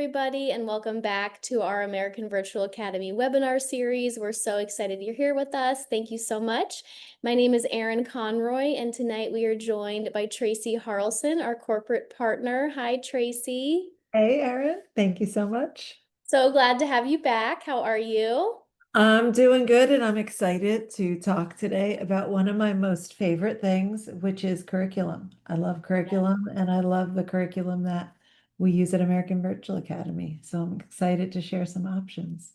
everybody, and welcome back to our American Virtual Academy webinar series. We're so excited you're here with us. Thank you so much. My name is Erin Conroy, and tonight we are joined by Tracy Harrelson, our corporate partner. Hi, Tracy. Hey, Erin. Thank you so much. So glad to have you back. How are you? I'm doing good, and I'm excited to talk today about one of my most favorite things, which is curriculum. I love curriculum, and I love the curriculum that we use at American Virtual Academy. So I'm excited to share some options.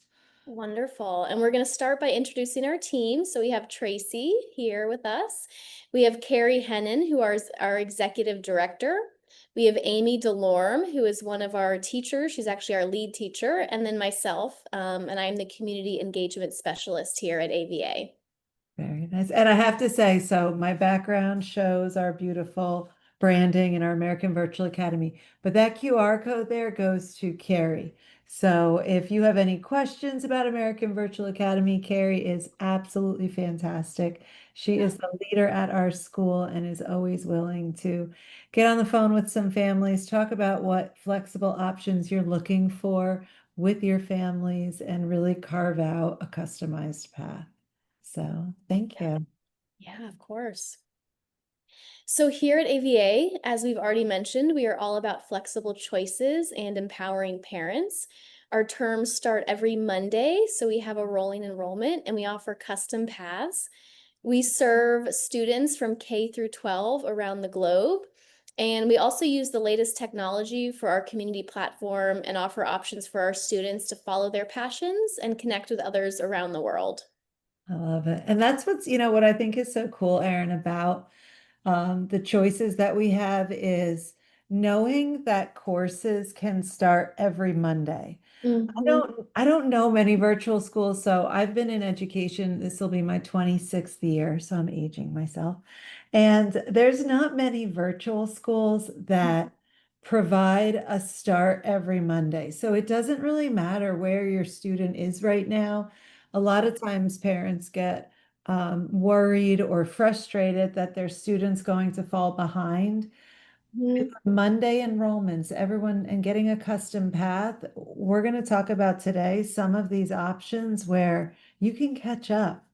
Wonderful. And we're going to start by introducing our team. So we have Tracy here with us. We have Carrie Hennon, who is our executive director. We have Amy Delorme, who is one of our teachers. She's actually our lead teacher. And then myself, and I'm the community engagement specialist here at AVA. Very nice. And I have to say, so my background shows our beautiful branding in our American Virtual Academy, but that QR code there goes to Carrie. So if you have any questions about American Virtual Academy, Carrie is absolutely fantastic. She is the leader at our school and is always willing to get on the phone with some families, talk about what flexible options you're looking for with your families, and really carve out a customized path. So thank you. Yeah, of course. So here at AVA, as we've already mentioned, we are all about flexible choices and empowering parents. Our terms start every Monday, so we have a rolling enrollment and we offer custom paths. We serve students from K through 12 around the globe. And we also use the latest technology for our community platform and offer options for our students to follow their passions and connect with others around the world. I love it. And that's what I think is so cool, Erin, about the choices that we have is knowing that courses can start every Monday. Mhm. I don't know many virtual schools, so I've been in education. This will be my 26th year, so I'm aging myself. And there's not many virtual schools that provide a start every Monday. So it doesn't really matter where your student is right now. A lot of times parents get worried or frustrated that their student's going to fall behind. With Mhm. Monday enrollments, everyone and getting a custom path, we're going to talk about today some of these options where you can catch up.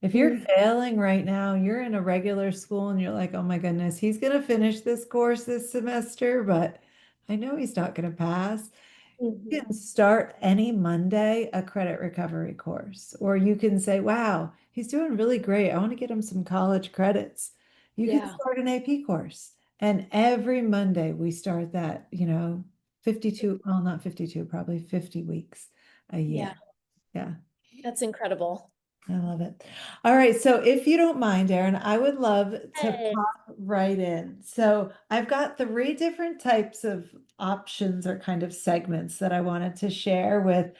If you're Mhm. failing right now, you're in a regular school and you're like, oh my goodness, he's going to finish this course this semester, but I know he's not going to pass. You Mhm. can start any Monday a credit recovery course, or you can say, wow, he's doing really great. I want to get him some college credits. You can Yeah. start an AP course. And every Monday we start that, 52, well, not 52, probably 50 weeks a Yeah. year. Yeah. That's incredible. I love it. All right. So if you don't mind, Aaron, I would love to Hey. pop right in. So I've got three different types of options or kind of segments that I wanted to share with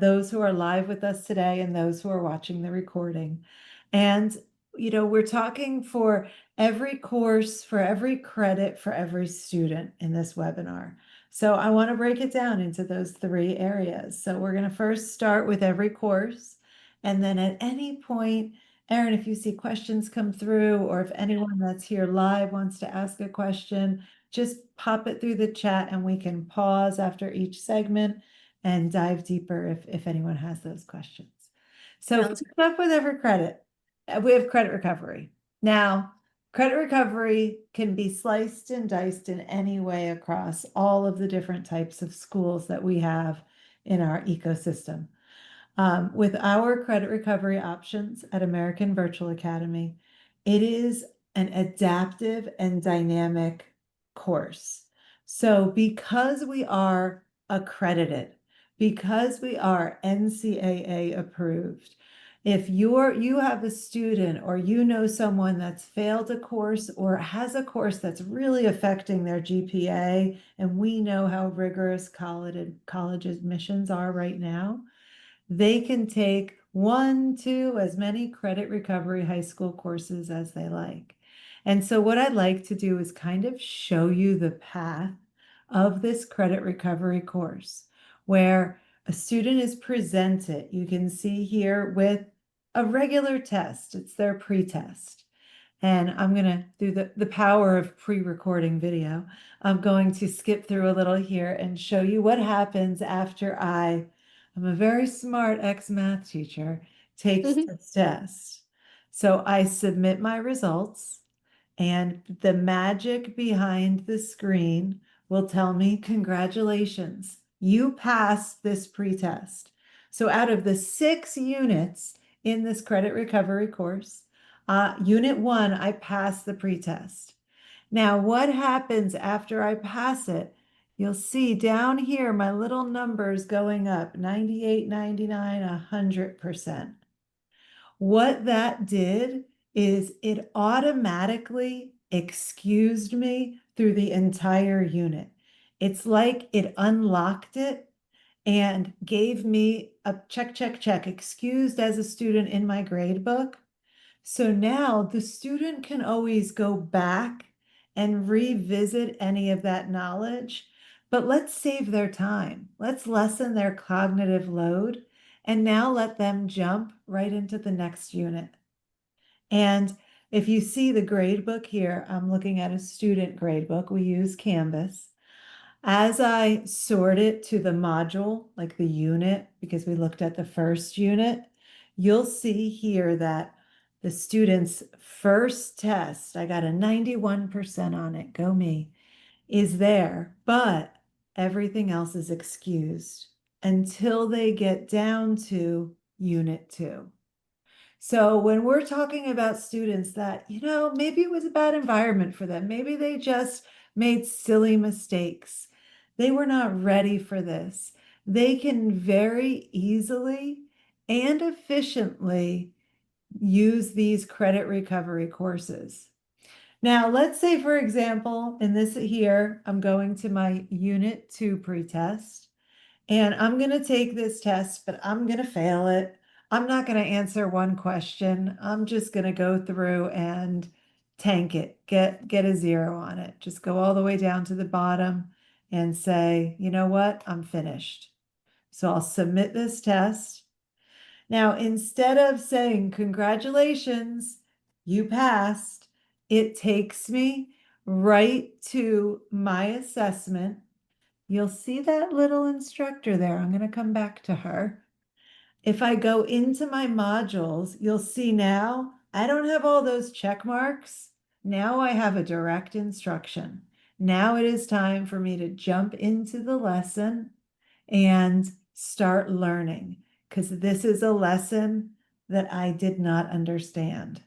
those who are live with us today and those who are watching the recording. And, we're talking for every course, for every credit, for every student in this webinar. So I want to break it down into those three areas. So we're going to first start with every course. And then at any point, Erin, if you see questions come through, or if anyone that's here live wants to ask a question, just pop it through the chat and we can pause after each segment and dive deeper if anyone has those questions. So Sounds first up with every credit, we have credit recovery. Now, credit recovery can be sliced and diced in any way across all of the different types of schools that we have in our ecosystem. With our credit recovery options at American Virtual Academy, it is an adaptive and dynamic course. So because we are accredited, because we are NCAA approved, if you have a student or you know someone that's failed a course or has a course that's really affecting their GPA, and we know how rigorous college admissions are right now, they can take one, two, as many credit recovery high school courses as they like. And so what I'd like to do is kind of show you the path of this credit recovery course where a student is presented, you can see here, with a regular test. It's their pre-test. And I'm gonna, through the power of pre-recording video, I'm going to skip through a little here and show you what happens after I'm a very smart ex-math teacher, takes this test. So I submit my results, and the magic behind the screen will tell me, congratulations, you passed this pretest. So out of the 6 units in this credit recovery course, unit 1, I passed the pretest. Now, what happens after I pass it? You'll see down here my little numbers going up, 98, 99, 100%. What that did is it automatically excused me through the entire unit. It's like it unlocked it and gave me a check, check, check, excused as a student in my grade book. So now the student can always go back and revisit any of that knowledge, but let's save their time. Let's lessen their cognitive load and now let them jump right into the next unit. And if you see the grade book here, I'm looking at a student grade book. We use Canvas. As I sort it to the module, like the unit, because we looked at the first unit, you'll see here that the student's first test, I got a 91% on it, go me, is there, but everything else is excused until they get down to unit 2. So when we're talking about students that, maybe it was a bad environment for them, maybe they just made silly mistakes, they were not ready for this, they can very easily and efficiently use these credit recovery courses. Now, let's say, for example, in this here, I'm going to my Unit 2 pretest. And I'm going to take this test, but I'm going to fail it. I'm not going to answer one question. I'm just going to go through and tank it, get a 0 on it. Just go all the way down to the bottom and say, you know what? I'm finished. So I'll submit this test. Now, instead of saying, congratulations, you passed, it takes me right to my assessment. You'll see that little instructor there. I'm going to come back to her. If I go into my modules, you'll see now I don't have all those check marks. Now I have a direct instruction. Now it is time for me to jump into the lesson and start learning, because this is a lesson that I did not understand.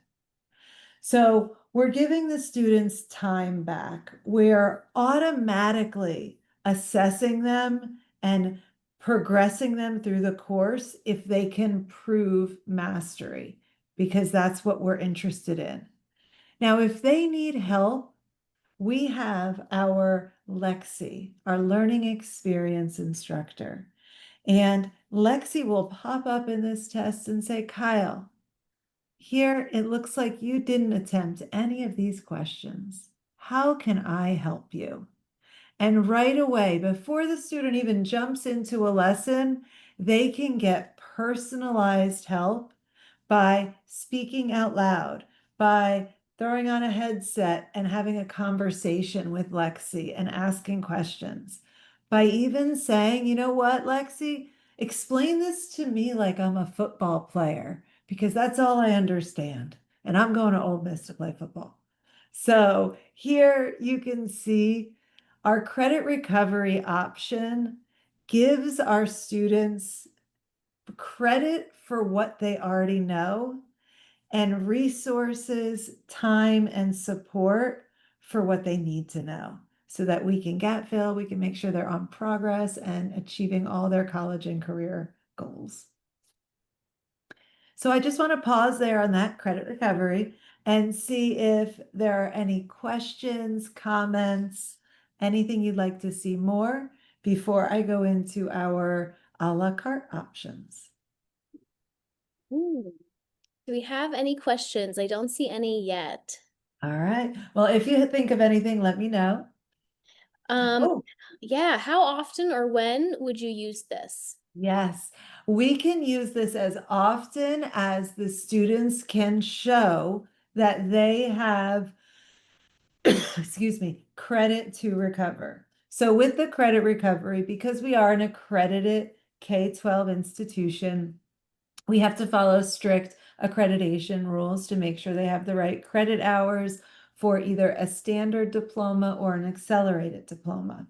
So we're giving the students time back. We're automatically assessing them and progressing them through the course if they can prove mastery, because that's what we're interested in. Now, if they need help, we have our Lexi, our learning experience instructor. And Lexi will pop up in this test and say, Kyle, here it looks like you didn't attempt any of these questions. How can I help you? And right away, before the student even jumps into a lesson, they can get personalized help by speaking out loud, by throwing on a headset and having a conversation with Lexi and asking questions, by even saying, you know what, Lexi, explain this to me like I'm a football player, because that's all I understand. And I'm going to Ole Miss to play football. So here you can see our credit recovery option gives our students credit for what they already know and resources, time, and support for what they need to know, so that we can gap fill, we can make sure they're on progress and achieving all their college and career goals. So I just want to pause there on that credit recovery and see if there are any questions, comments, anything you'd like to see more before I go into our a la carte options. Ooh. Do we have any questions? I don't see any yet. All right. Well, if you think of anything, let me know. Um, Oh, yeah, how often or when would you use this? yes. We can use this as often as the students can show that they have, excuse me, credit to recover. So with the credit recovery, because we are an accredited K-12 institution, we have to follow strict accreditation rules to make sure they have the right credit hours for either a standard diploma or an accelerated diploma.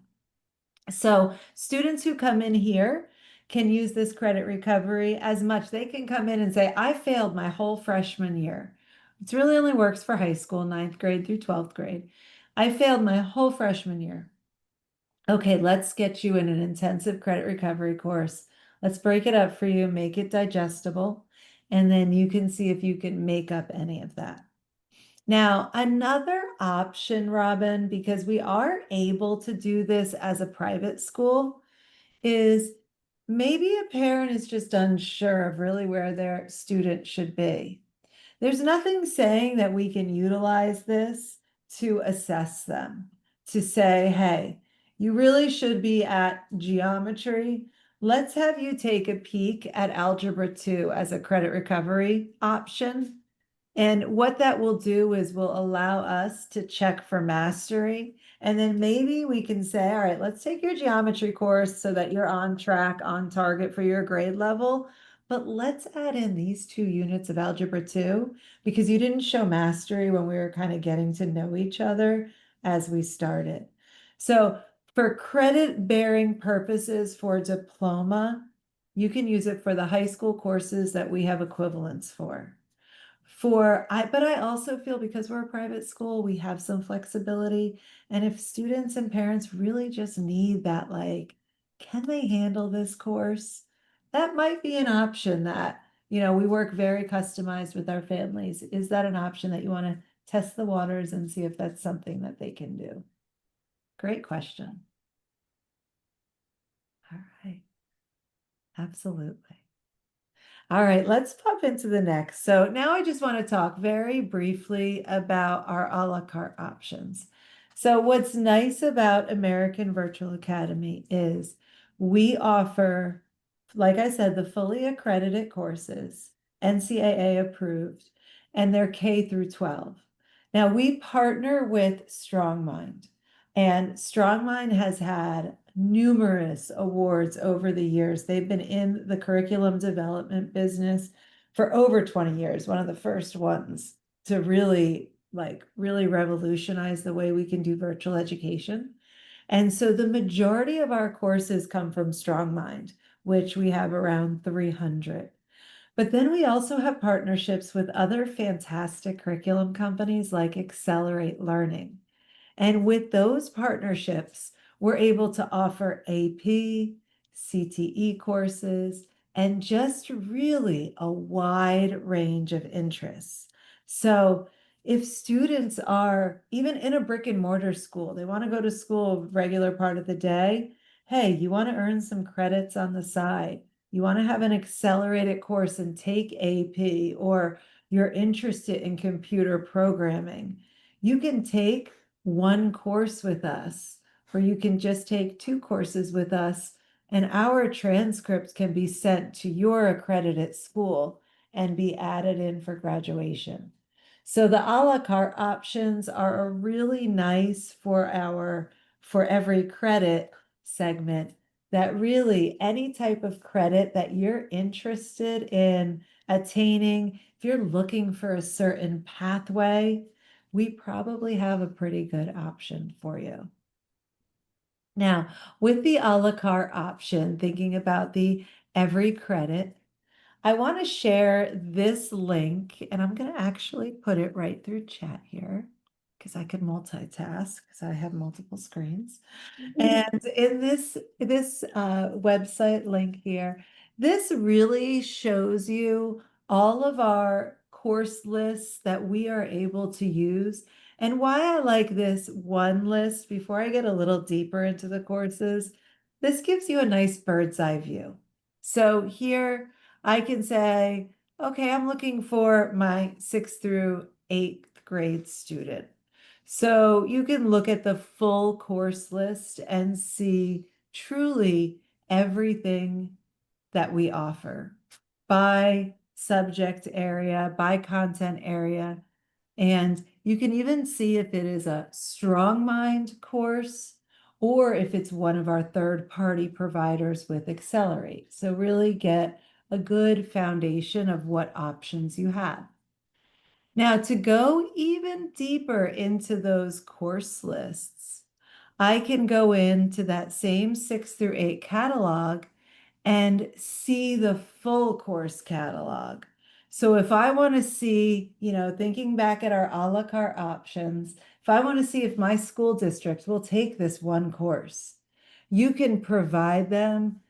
So students who come in here can use this credit recovery as much. They can come in and say, I failed my whole freshman year. It really only works for high school, 9th grade through 12th grade. I failed my whole freshman year. Okay, let's get you in an intensive credit recovery course. Let's break it up for you, make it digestible, and then you can see if you can make up any of that. Now, another option, Robin, because we are able to do this as a private school, is maybe a parent is just unsure of really where their student should be. There's nothing saying that we can utilize this to assess them, to say, hey, you really should be at geometry. Let's have you take a peek at Algebra 2 as a credit recovery option. And what that will do is will allow us to check for mastery. And then maybe we can say, all right, let's take your geometry course so that you're on track, on target for your grade level. But let's add in these 2 units of Algebra 2 because you didn't show mastery when we were kind of getting to know each other as we started. So for credit bearing purposes for diploma, you can use it for the high school courses that we have equivalents for. But I also feel because we're a private school, we have some flexibility. And if students and parents really just need that, like, can they handle this course? That might be an option that, we work very customized with our families. Is that an option that you want to test the waters and see if that's something that they can do? Great question. All right. Absolutely. All right, let's pop into the next. So now I just want to talk very briefly about our a la carte options. So what's nice about American Virtual Academy is we offer, like I said, the fully accredited courses, NCAA approved, and they're K through 12. Now we partner with StrongMind, and StrongMind has had numerous awards over the years. They've been in the curriculum development business for over 20 years, one of the first ones to really revolutionize the way we can do virtual education. And so the majority of our courses come from StrongMind, which we have around 300. But then we also have partnerships with other fantastic curriculum companies like Accelerate Learning. And with those partnerships, we're able to offer AP, CTE courses, and just really a wide range of interests. So if students are even in a brick and mortar school, they want to go to school a regular part of the day, hey, you want to earn some credits on the side. You want to have an accelerated course and take AP, or you're interested in computer programming. You can take one course with us, or you can just take 2 courses with us, and our transcripts can be sent to your accredited school and be added in for graduation. So the a la carte options are really nice for every credit segment, that really any type of credit that you're interested in attaining, if you're looking for a certain pathway, we probably have a pretty good option for you. Now, with the a la carte option, thinking about the every credit, I want to share this link, and I'm going to actually put it right through chat here because I can multitask because I have multiple screens. And in this website link here, this really shows you all of our course lists that we are able to use. And why I like this one list, before I get a little deeper into the courses, this gives you a nice bird's eye view. So here I can say, okay, I'm looking for my 6th through 8th grade student. So you can look at the full course list and see truly everything that we offer by subject area, by content area. And you can even see if it is a strong mind course or if it's one of our third-party providers with Accelerate. So really get a good foundation of what options you have. Now, to go even deeper into those course lists, I can go into that same 6 through 8 catalog and see the full course catalog. So if I want to see, thinking back at our a la carte options, if I want to see if my school district will take this one course, you can provide them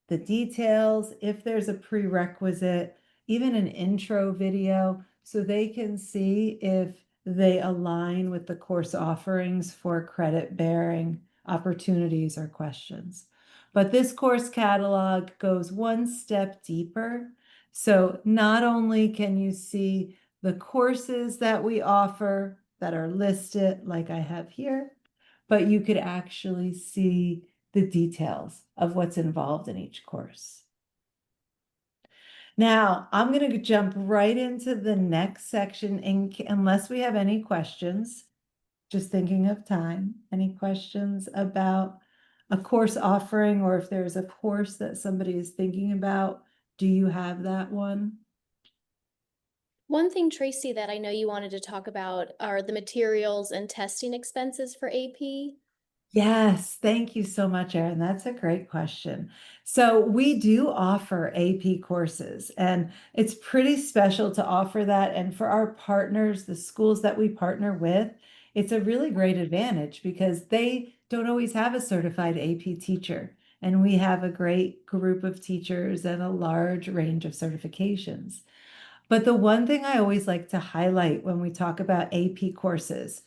the details, if there's a prerequisite, even an intro video, so they can see if they align with the course offerings for credit bearing opportunities or questions. But this course catalog goes one step deeper. So not only can you see the courses that we offer that are listed like I have here, but you could actually see the details of what's involved in each course. Now, I'm going to jump right into the next section unless we have any questions. Just thinking of time. Any questions about a course offering, or if there's a course that somebody is thinking about, do you have that one? One thing, Tracy, that I know you wanted to talk about are the materials and testing expenses for AP. Yes, thank you so much, Erin. That's a great question. So we do offer AP courses, and it's pretty special to offer that. And for our partners, the schools that we partner with, it's a really great advantage because they don't always have a certified AP teacher. And we have a great group of teachers and a large range of certifications. But the one thing I always like to highlight when we talk about AP courses,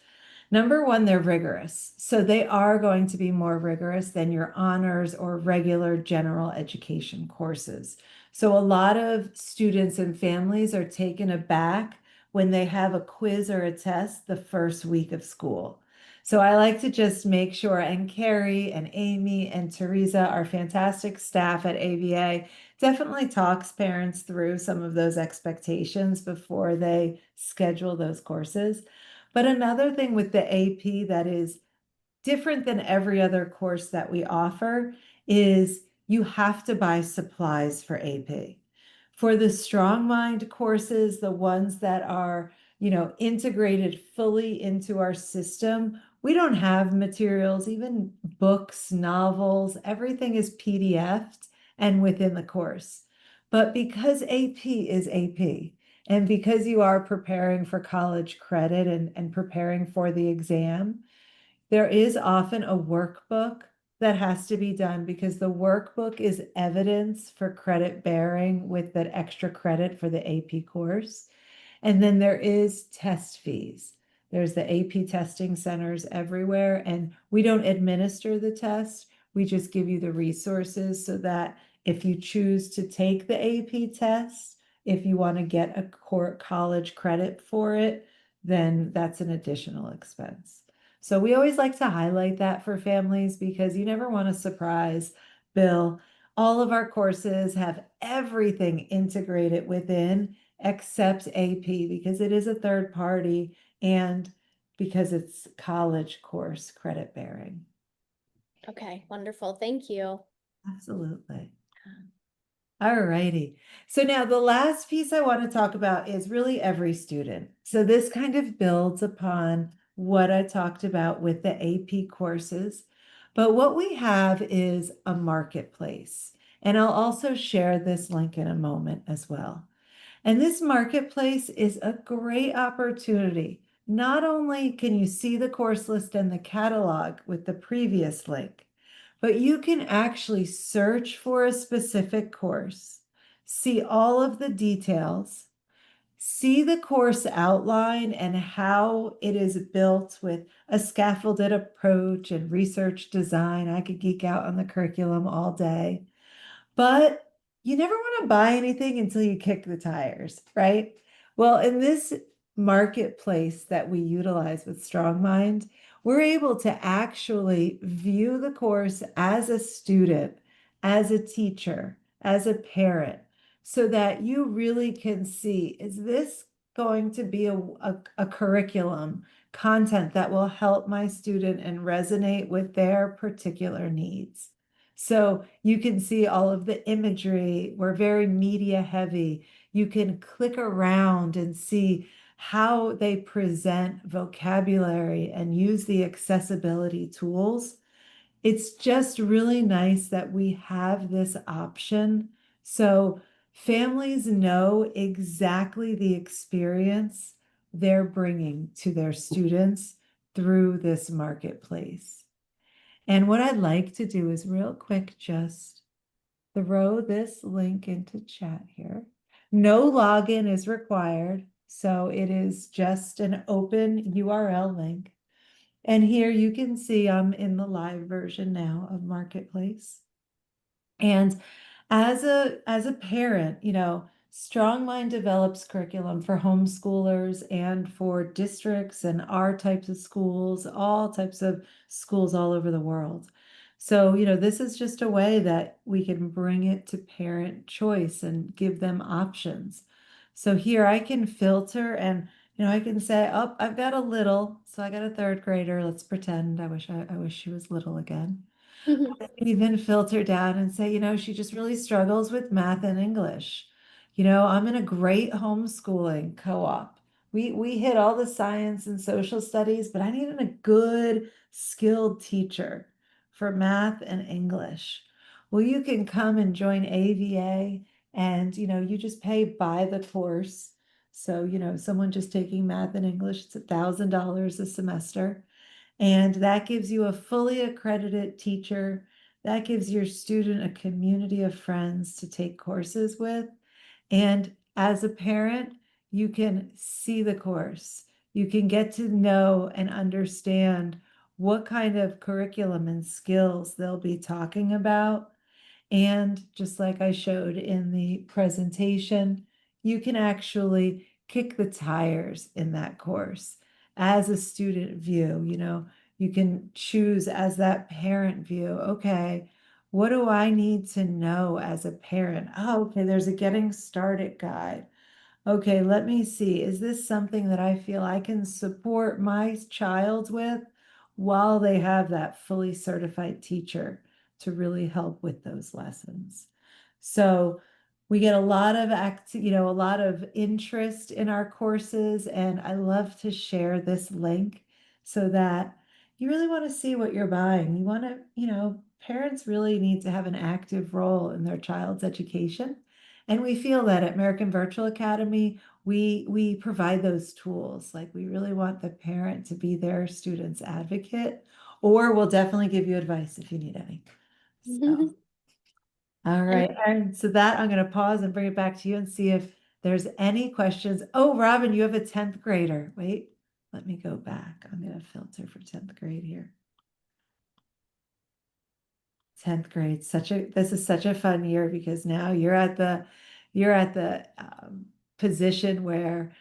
number one, they're rigorous. So they are going to be more rigorous than your honors or regular general education courses. So a lot of students and families are taken aback when they have a quiz or a test the first week of school. So I like to just make sure, and Carrie and Amy and Teresa, our fantastic staff at AVA, definitely talks parents through some of those expectations before they schedule those courses. But another thing with the AP that is different than every other course that we offer is you have to buy supplies for AP. For the Strong Mind courses, the ones that are, integrated fully into our system, we don't have materials, even books, novels, everything is PDF'd and within the course. But because AP is AP, and because you are preparing for college credit and preparing for the exam, there is often a workbook that has to be done because the workbook is evidence for credit bearing with that extra credit for the AP course. And then there is test fees. There's the AP testing centers everywhere, and we don't administer the test. We just give you the resources so that if you choose to take the AP test, if you want to get a college credit for it, then that's an additional expense. So we always like to highlight that for families because you never want to surprise Bill. All of our courses have everything integrated within except AP because it is a third party and because it's college course credit bearing. Okay, wonderful. Thank you. Absolutely. All righty. So now the last piece I want to talk about is really every student. So this kind of builds upon what I talked about with the AP courses. But what we have is a marketplace. And I'll also share this link in a moment as well. And this marketplace is a great opportunity. Not only can you see the course list and the catalog with the previous link, but you can actually search for a specific course, see all of the details, see the course outline and how it is built with a scaffolded approach and research design. I could geek out on the curriculum all day. But you never want to buy anything until you kick the tires, right? Well, in this marketplace that we utilize with StrongMind, we're able to actually view the course as a student, as a teacher, as a parent, so that you really can see, is this going to be a curriculum content that will help my student and resonate with their particular needs. So you can see all of the imagery. We're very media heavy. You can click around and see how they present vocabulary and use the accessibility tools. It's just really nice that we have this option. So families know exactly the experience they're bringing to their students through this marketplace. And what I'd like to do is real quick, just throw this link into chat here. No login is required. So it is just an open URL link. And here you can see I'm in the live version now of Marketplace. And as a parent, Strong Mind develops curriculum for homeschoolers and for districts and our types of schools, all types of schools all over the world. So, this is just a way that we can bring it to parent choice and give them options. So here I can filter and I can say, oh, I've got a little, so I got a third grader. Let's pretend I wish she was little again. Even filter down and say, she just really struggles with math and English. I'm in a great homeschooling co-op. We hit all the science and social studies, but I needed a good, skilled teacher for math and English. Well, you can come and join AVA and you just pay by the course. So, someone just taking math and English, it's $1,000 a semester. And that gives you a fully accredited teacher. That gives your student a community of friends to take courses with. And as a parent, you can see the course. You can get to know and understand what kind of curriculum and skills they'll be talking about. And just like I showed in the presentation, you can actually kick the tires in that course as a student view. You can choose as that parent view, okay, what do I need to know as a parent? Oh, okay, there's a getting started guide. Okay, let me see. Is this something that I feel I can support my child with while they have that fully certified teacher to really help with those lessons? So we get a lot of a lot of interest in our courses, and I love to share this link so that you really want to see what you're buying. You want to, parents really need to have an active role in their child's education. And we feel that at American Virtual Academy, we provide those tools. Like we really want the parent to be their student's advocate, or we'll definitely give you advice if you need any. So, all And right. And so that I'm going to pause and bring it back to you and see if there's any questions. Oh, Robin, you have a 10th grader. Wait, let me go back. I'm going to filter for 10th grade here. 10th grade, this is such a fun year because now you're at the position where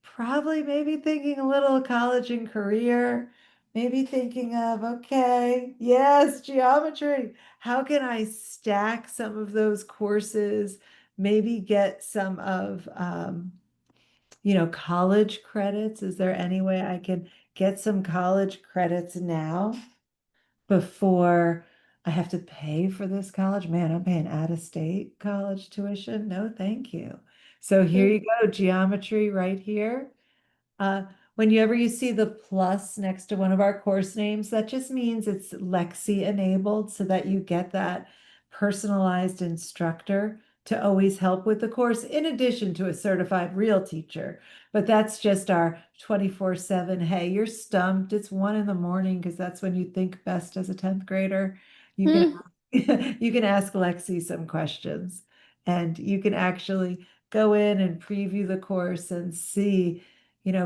probably maybe thinking a little college and career, maybe thinking of, okay, yes, geometry. How can I stack some of those courses, maybe get some of college credits? Is there any way I can get some college credits now before I have to pay for this college? Man, I'm paying out-of-state college tuition. No, thank you. So here you go, geometry right here. Uh, Whenever you see the plus next to one of our course names, that just means it's Lexi enabled so that you get that personalized instructor to always help with the course in addition to a certified real teacher. But that's just our 24/7. Hey, you're stumped. It's 1 in the morning because that's when you think best as a 10th grader. You can you can ask Lexi some questions and you can actually go in and preview the course and see,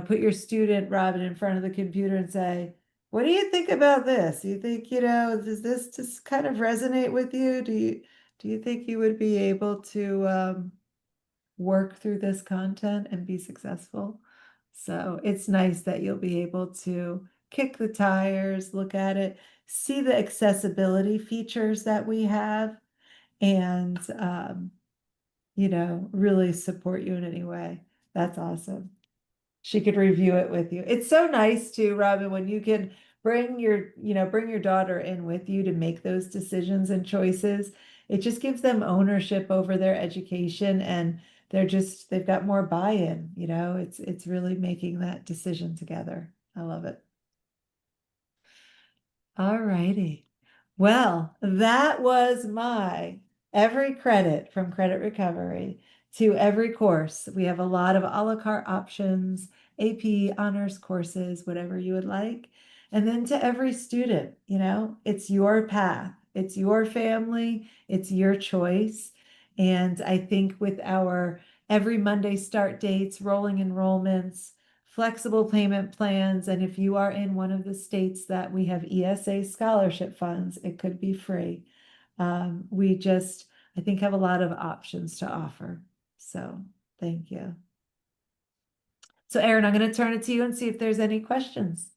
put your student, Robin, in front of the computer and say, what do you think about this? You think, does this just kind of resonate with you? Do you think you would be able to work through this content and be successful? So it's nice that you'll be able to kick the tires, look at it, see the accessibility features that we have, and really support you in any way. That's awesome. She could review it with you. It's so nice too, Robin, when you can bring your daughter in with you to make those decisions and choices. It just gives them ownership over their education and they've got more buy-in, it's really making that decision together. I love it. All righty. Well, that was my every credit from credit recovery to every course. We have a lot of a la carte options, AP honors courses, whatever you would like. And then to every student, it's your path, it's your family, it's your choice. And I think with our every Monday start dates, rolling enrollments, flexible payment plans, and if you are in one of the states that we have ESA scholarship funds, it could be free. We just, I think, have a lot of options to offer. So thank you. So Erin, I'm going to turn it to you and see if there's any questions.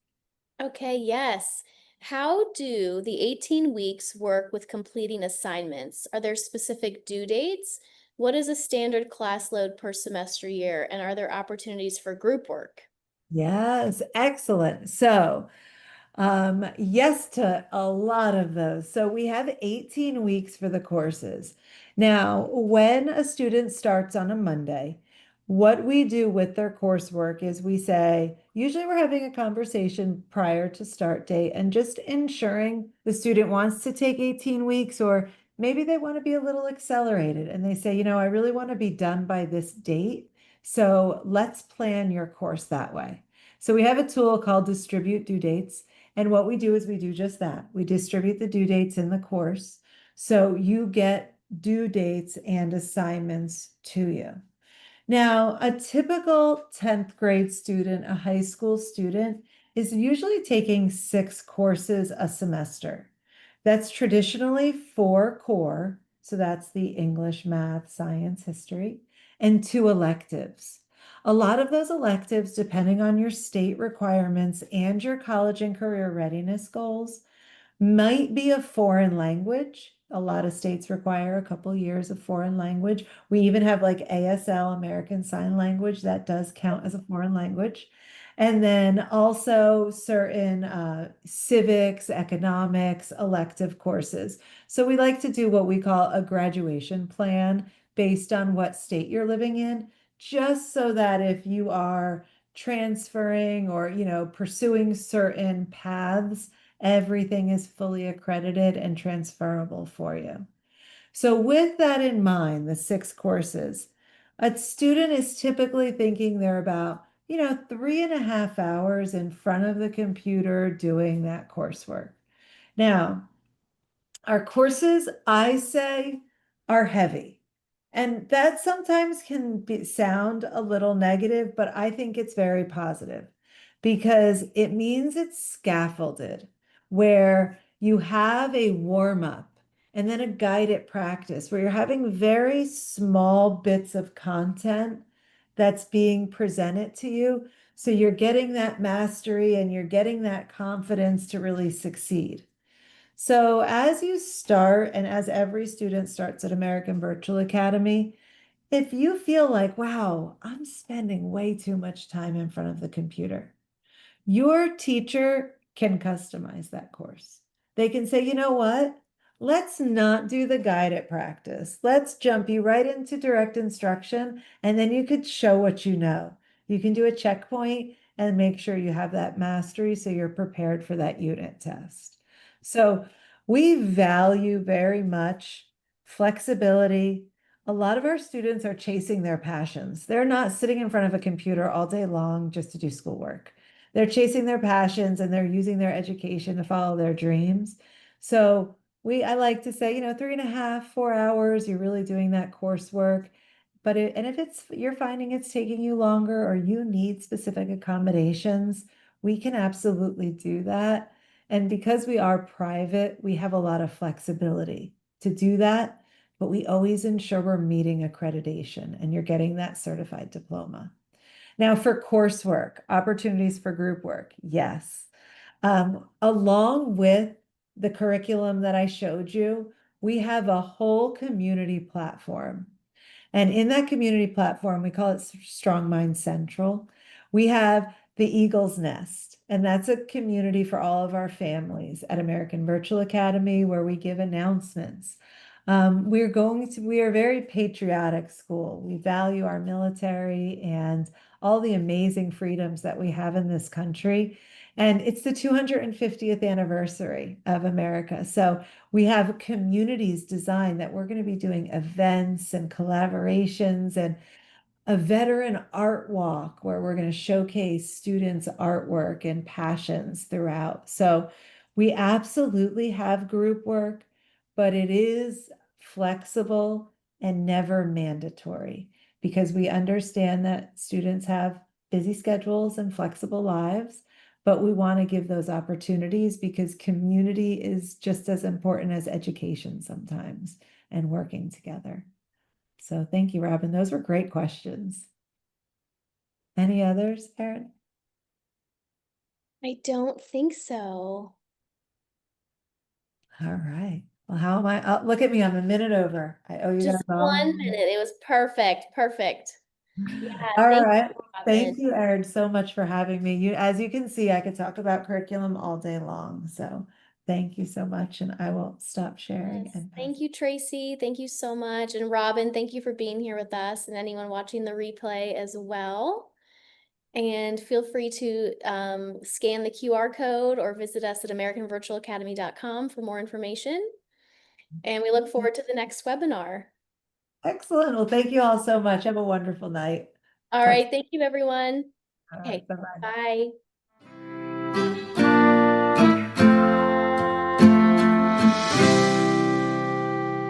Okay, yes. How do the 18 weeks work with completing assignments? Are there specific due dates? What is a standard class load per semester year? And are there opportunities for group work? Yes, excellent. So yes to a lot of those. So we have 18 weeks for the courses. Now, when a student starts on a Monday, what we do with their coursework is we say, usually we're having a conversation prior to start date and just ensuring the student wants to take 18 weeks, or maybe they want to be a little accelerated and they say, I really want to be done by this date. So let's plan your course that way. So we have a tool called Distribute Due Dates. And what we do is we do just that. We distribute the due dates in the course. So you get due dates and assignments to you. Now, a typical 10th grade student, a high school student, is usually taking 6 courses a semester. That's traditionally 4 core. So that's the English, math, science, history, and 2 electives. A lot of those electives, depending on your state requirements and your college and career readiness goals, might be a foreign language. A lot of states require a couple years of foreign language. We even have like ASL, American Sign Language, that does count as a foreign language. And then also certain civics, economics, elective courses. So we like to do what we call a graduation plan based on what state you're living in, just so that if you are transferring or, pursuing certain paths, everything is fully accredited and transferable for you. So with that in mind, the 6 courses, a student is typically thinking they're about, 3.5 hours in front of the computer doing that coursework. Now, our courses, I say, are heavy. And that sometimes can sound a little negative, but I think it's very positive because it means it's scaffolded where you have a warm up and then a guided practice where you're having very small bits of content that's being presented to you. So you're getting that mastery and you're getting that confidence to really succeed. So as you start, and as every student starts at American Virtual Academy, if you feel like, wow, I'm spending way too much time in front of the computer, your teacher can customize that course. They can say, you know what? Let's not do the guided practice. Let's jump you right into direct instruction, and then you could show what you know. You can do a checkpoint and make sure you have that mastery so you're prepared for that unit test. So we value very much flexibility. A lot of our students are chasing their passions. They're not sitting in front of a computer all day long just to do schoolwork. They're chasing their passions and they're using their education to follow their dreams. So I like to say, 3.5, 4 hours, you're really doing that coursework. And if you're finding it's taking you longer or you need specific accommodations, we can absolutely do that. And because we are private, we have a lot of flexibility to do that, but we always ensure we're meeting accreditation and you're getting that certified diploma. Now, for coursework, opportunities for group work, yes. Along with the curriculum that I showed you, we have a whole community platform. And in that community platform, we call it Strong Mind Central. We have the Eagle's Nest, and that's a community for all of our families at American Virtual Academy where we give announcements. We are a very patriotic school. We value our military and all the amazing freedoms that we have in this country. And it's the 250th anniversary of America. So we have communities designed that we're going to be doing events and collaborations and a veteran art walk where we're going to showcase students' artwork and passions throughout. So we absolutely have group work, but it is flexible and never mandatory because we understand that students have busy schedules and flexible lives, but we want to give those opportunities because community is just as important as education sometimes and working together. So thank you, Robin. Those were great questions. Any others, Erin? I don't think so. All right. Well, how am I? Oh, look at me. I'm a minute over. I owe you guys Just all. 1 minute. It was perfect. Perfect. Yeah, All thank right. you, Robin. Thank you, Erin, so much for having me. As you can see, I could talk about curriculum all day long. So thank you so much. And I will stop sharing Yes. and pass. Thank you, Tracy. Thank you so much. And Robin, thank you for being here with us and anyone watching the replay as well. And feel free to scan the QR code or visit us at americanvirtualacademy.com for more information. And we look forward to the next webinar. Excellent. Well, thank you all so much. Have a wonderful night. All Talk. right. Thank you, everyone. All right. Okay. Bye-bye. Bye.